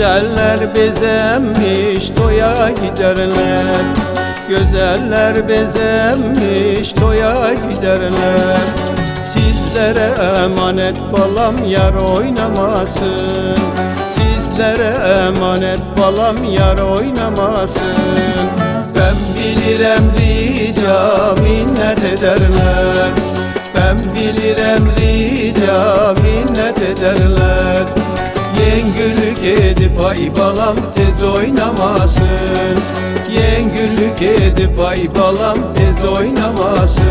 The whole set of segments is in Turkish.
Güzeller bezenmiş toya giderler, güzeller bezenmiş toya giderler. Sizlere emanet balam yar oynamasın, sizlere emanet balam yar oynamasın. Ben bilirim rica minnet ederler, ben bilirim rica minnet ederler. Yengülük edip ay balam tez oynamasın, yengülük edip ay balam tez oynamasın.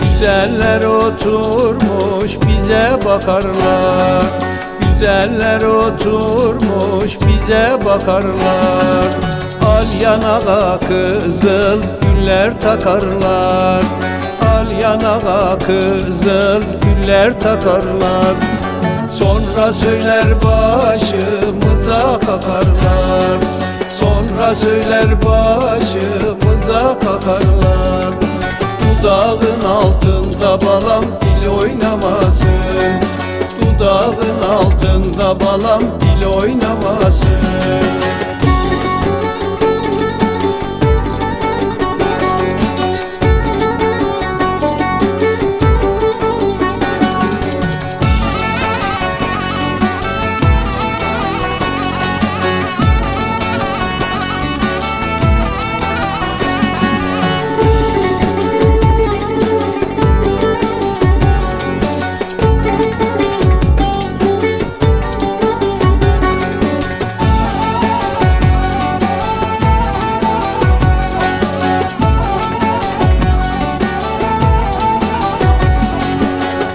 Güzeller oturmuş bize bakarlar, güzeller oturmuş bize bakarlar. Al yanağa kızıl güller takarlar, al yanağa kızıl güller takarlar. Sonra söyler başımıza kakarlar, sonra söyler başımıza kakarlar. Dudağın altında balam dil oynamasın, dudağın altında balam dil oynamasın.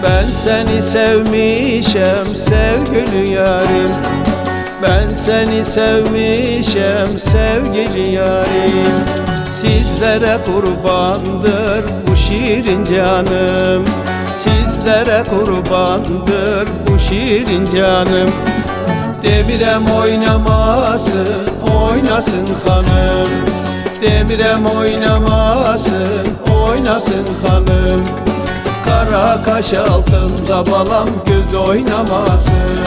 Ben seni sevmişem sevgili yarim, ben seni sevmişem sevgili yarim. Sizlere kurbandır bu şirin canım, sizlere kurbandır bu şirin canım. Demirem oynamasın, oynasın hanım, demirem oynamasın, oynasın hanım. Kara kaş altında balam göz oynamasın,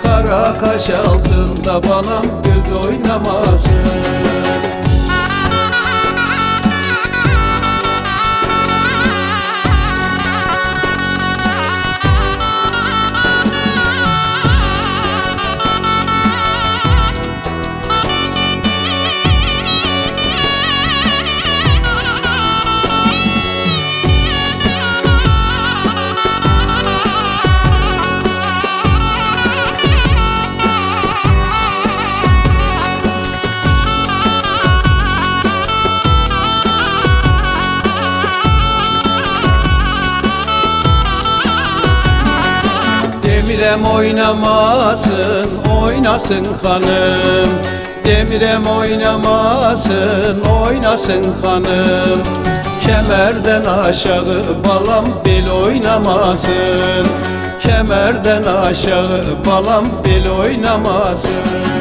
kara kaş altında balam göz oynamasın. Demirem oynamasın, oynasın hanım, demirem oynamasın, oynasın hanım. Kemerden aşağı balam bel oynamasın, kemerden aşağı balam bel oynamasın.